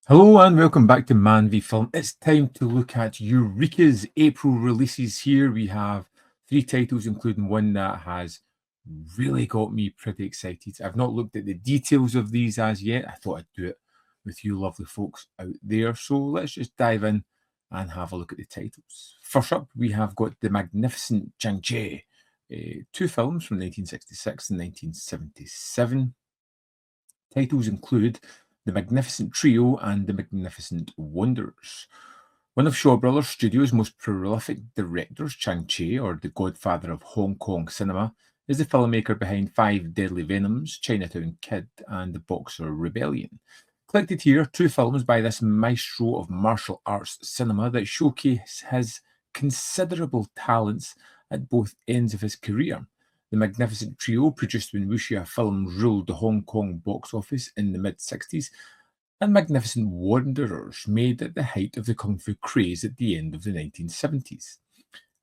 Hello and welcome back to ManVFilm. It's time to look at Eureka's April releases here. We have 3 titles, including one that has really got me pretty excited. I've not looked at the details of these as yet. I thought I'd do it with you lovely folks out there. So let's just dive in and have a look at the titles. First up, we have got the magnificent Chang, 2 films from 1966 and 1977. Titles include The Magnificent Trio and The Magnificent Wanderers. One of Shaw Brothers Studios' most prolific directors, Cheh, or the godfather of Hong Kong cinema, is the filmmaker behind Five Deadly Venoms, Chinatown Kid, and The Boxer Rebellion. Collected here, 2 films by this maestro of martial arts cinema that showcase his considerable talents at both ends of his career. The Magnificent Trio, produced when wuxia films ruled the Hong Kong box office in the mid-60s, and Magnificent Wanderers, made at the height of the kung fu craze at the end of the 1970s.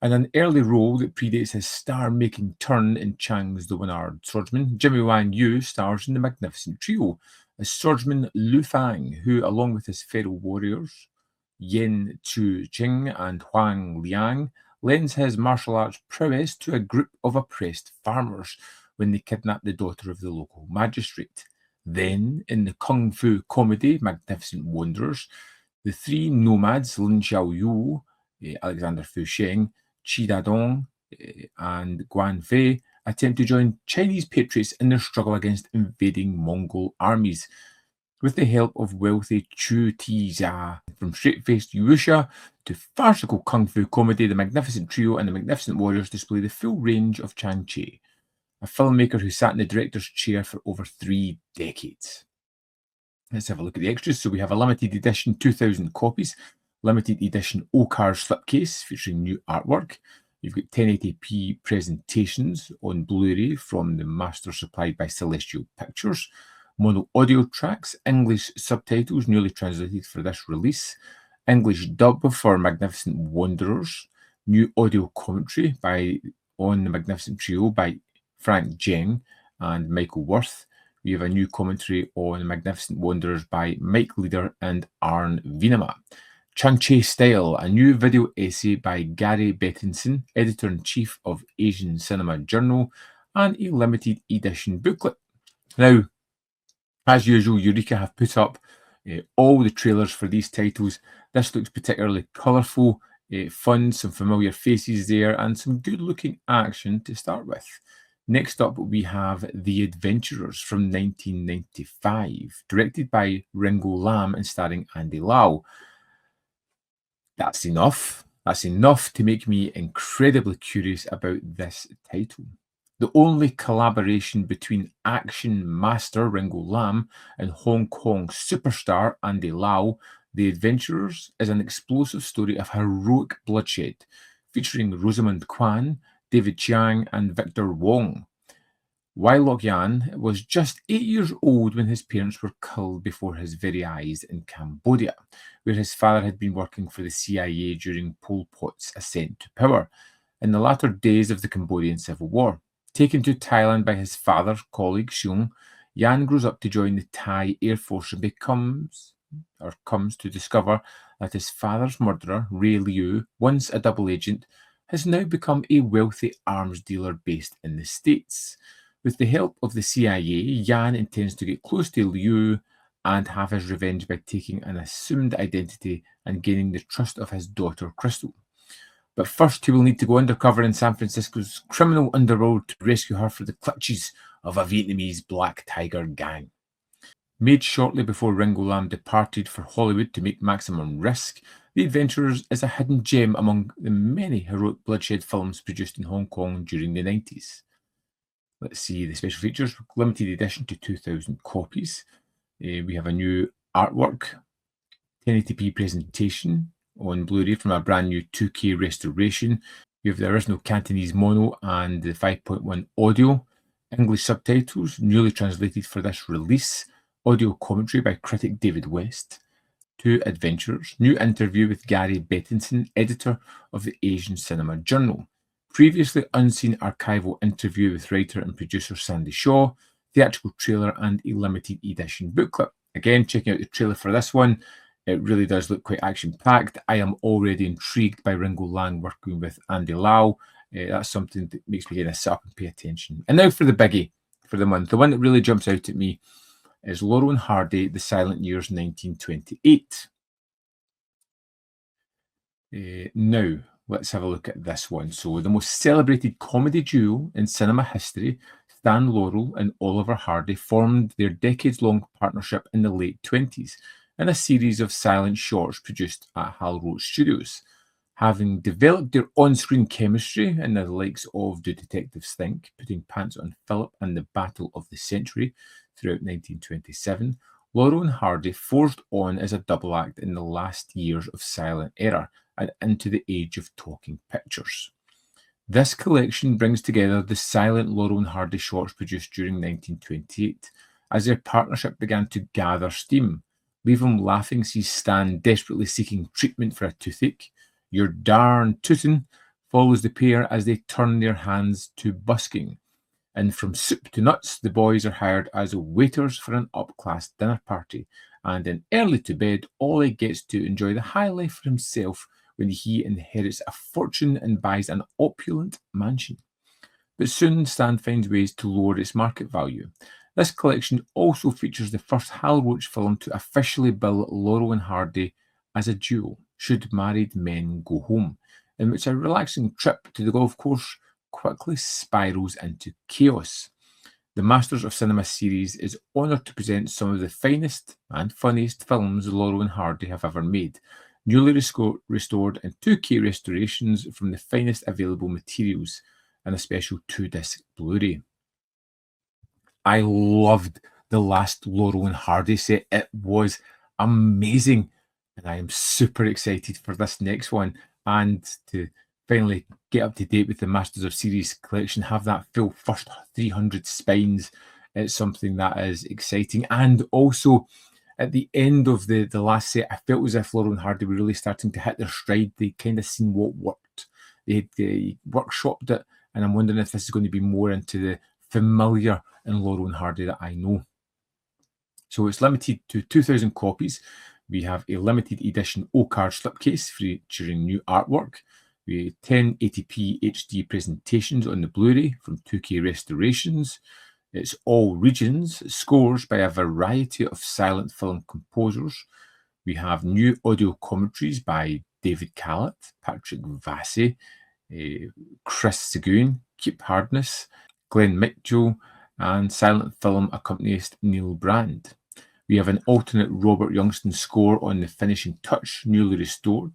In an early role that predates his star-making turn in Chang's The One-Armed Swordsman, Jimmy Wang Yu stars in The Magnificent Trio as swordsman Lu Fang, who, along with his fellow warriors, Yen Chu Jing and Huang Liang, lends his martial arts prowess to a group of oppressed farmers when they kidnap the daughter of the local magistrate. Then, in the kung fu comedy Magnificent Wanderers, the 3 nomads Lin Xiaoyu, Alexander Fu Sheng, Qi Dadong, and Guan Fei attempt to join Chinese patriots in their struggle against invading Mongol armies. With the help of wealthy Chu Tijia. From straight-faced wuxia to farcical kung fu comedy, the Magnificent Trio and the Magnificent Warriors display the full range of Chang, a filmmaker who sat in the director's chair for over 3 decades. Let's have a look at the extras. So we have a limited edition 2,000 copies, limited edition Okar slipcase featuring new artwork. You've got 1080p presentations on Blu-ray from the master supplied by Celestial Pictures. Mono audio tracks, English subtitles newly translated for this release, English dub for Magnificent Wanderers, new audio commentary on the Magnificent Trio by Frank Cheng and Michael Worth. We have a new commentary on Magnificent Wanderers by Mike Leader and Arne Venema. Chang Style, a new video essay by Gary Bettinson, editor-in-chief of Asian Cinema Journal, and a limited edition booklet. Now, as usual, Eureka have put up all the trailers for these titles. This looks particularly colourful, fun, some familiar faces there, and some good-looking action to start with. Next up, we have The Adventurers from 1995, directed by Ringo Lam and starring Andy Lau. That's enough. That's enough to make me incredibly curious about this title. The only collaboration between action master Ringo Lam and Hong Kong superstar Andy Lau, The Adventurers is an explosive story of heroic bloodshed, featuring Rosamund Kwan, David Chang, and Victor Wong. Wai Lok Yan was just 8 years old when his parents were killed before his very eyes in Cambodia, where his father had been working for the CIA during Pol Pot's ascent to power in the latter days of the Cambodian Civil War. Taken to Thailand by his father's colleague Seung, Yan grows up to join the Thai Air Force and comes to discover that his father's murderer, Ray Liu, once a double agent, has now become a wealthy arms dealer based in the States. With the help of the CIA, Yan intends to get close to Liu and have his revenge by taking an assumed identity and gaining the trust of his daughter, Crystal. But first, he will need to go undercover in San Francisco's criminal underworld to rescue her from the clutches of a Vietnamese Black Tiger gang. Made shortly before Ringo Lam departed for Hollywood to make Maximum Risk, The Adventurers is a hidden gem among the many heroic bloodshed films produced in Hong Kong during the 90s. Let's see the special features. Limited edition to 2,000 copies. We have a new artwork, 1080p presentation on Blu-ray from a brand new 2K restoration. You have the original Cantonese mono and the 5.1 audio, English subtitles newly translated for this release, audio commentary by critic David West, 2 Adventurers, new interview with Gary Bettinson, editor of the Asian Cinema Journal, previously unseen archival interview with writer and producer Sandy Shaw, theatrical trailer and a limited edition booklet. Again, checking out the trailer for this one. It really does look quite action-packed. I am already intrigued by Ringo Lam working with Andy Lau. That's something that makes me kind of sit up and pay attention. And now for the biggie for the month. The one that really jumps out at me is Laurel and Hardy, The Silent Years, 1928. Now, let's have a look at this one. So, the most celebrated comedy duo in cinema history, Stan Laurel and Oliver Hardy, formed their decades-long partnership in the late 20s in a series of silent shorts produced at Hal Roach Studios. Having developed their on-screen chemistry in the likes of Do Detectives Think, Putting Pants on Philip, and The Battle of the Century throughout 1927, Laurel and Hardy forged on as a double act in the last years of silent era and into the age of talking pictures. This collection brings together the silent Laurel and Hardy shorts produced during 1928. As their partnership began to gather steam, Leave 'Em Laughing sees Stan desperately seeking treatment for a toothache. You're Darn Tootin' follows the pair as they turn their hands to busking. And From Soup to Nuts, the boys are hired as waiters for an up-class dinner party. And in Early to Bed, Ollie gets to enjoy the high life for himself when he inherits a fortune and buys an opulent mansion. But soon Stan finds ways to lower its market value. This collection also features the first Hal Roach film to officially bill Laurel and Hardy as a duo, Should Married Men Go Home, in which a relaxing trip to the golf course quickly spirals into chaos. The Masters of Cinema series is honoured to present some of the finest and funniest films Laurel and Hardy have ever made, newly restored in 2K restorations from the finest available materials and a special 2-disc Blu-ray. I loved the last Laurel and Hardy set. It was amazing, and I am super excited for this next one and to finally get up to date with the Masters of Series collection, have that full first 300 spines. It's something that is exciting. And also, at the end of the last set, I felt as if Laurel and Hardy were really starting to hit their stride. They kind of seen what worked. They workshopped it, and I'm wondering if this is going to be more into the familiar in Laurel and Hardy that I know. So it's limited to 2,000 copies. We have a limited edition O-card slipcase featuring new artwork. We have 1080p HD presentations on the Blu-ray from 2K restorations. It's all regions, scores by a variety of silent film composers. We have new audio commentaries by David Callett, Patrick Vassey, Chris Seguin, Kip Hardness, Glenn Mitchell, and silent film accompanist Neil Brand. We have an alternate Robert Youngston score on The Finishing Touch, newly restored.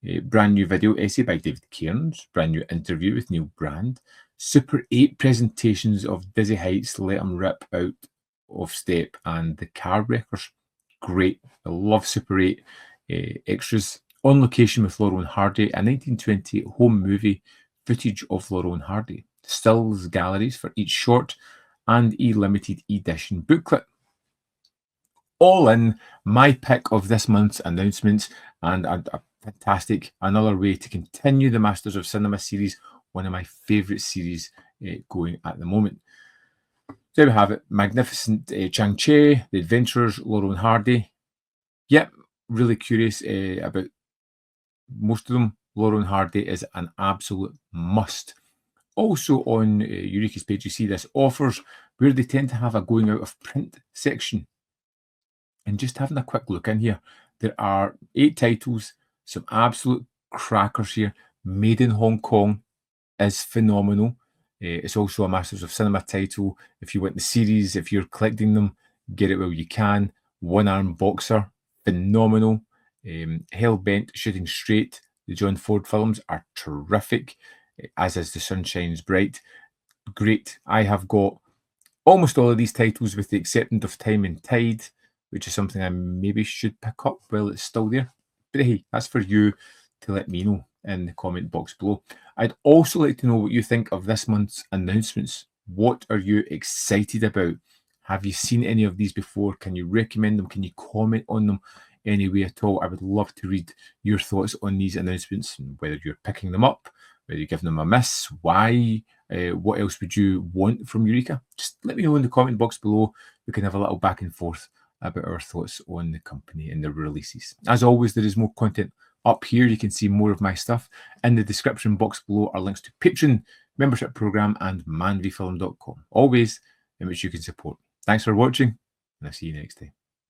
A brand new video essay by David Cairns, brand new interview with Neil Brand, Super 8 presentations of Dizzy Heights, Let 'Em Rip Out of Step, and The Car Wreckers. Great. I love Super 8 extras. On Location with Laurel and Hardy, a 1920 home movie footage of Laurel and Hardy. Stills galleries for each short, and a limited edition booklet. All in, my pick of this month's announcements, and a fantastic, another way to continue the Masters of Cinema series, one of my favourite series going at the moment. There we have it. Magnificent Chang, Cheh, The Adventurers, Laurel and Hardy. Yep, really curious about most of them. Laurel and Hardy is an absolute must. Also on Eureka's page, you see this offers, where they tend to have a going out of print section. And just having a quick look in here, there are 8 titles, some absolute crackers here. Made in Hong Kong is phenomenal. It's also a Masters of Cinema title. If you want the series, if you're collecting them, get it while you can. One Arm Boxer, phenomenal. Hellbent, Shooting Straight. The John Ford films are terrific, as is The Sun Shines Bright. Great. I have got almost all of these titles with the exception of Time and Tide, which is something I maybe should pick up while it's still there. But hey, that's for you to let me know in the comment box below. I'd also like to know what you think of this month's announcements. What are you excited about? Have you seen any of these before? Can you recommend them? Can you comment on them any way at all? I would love to read your thoughts on these announcements, and whether you're picking them up, whether you're giving them a miss, why, what else would you want from Eureka? Just let me know in the comment box below. We can have a little back and forth about our thoughts on the company and the releases. As always, there is more content up here. You can see more of my stuff. In the description box below are links to Patreon, membership program, and manvfilm.com, always in which you can support. Thanks for watching, and I'll see you next time.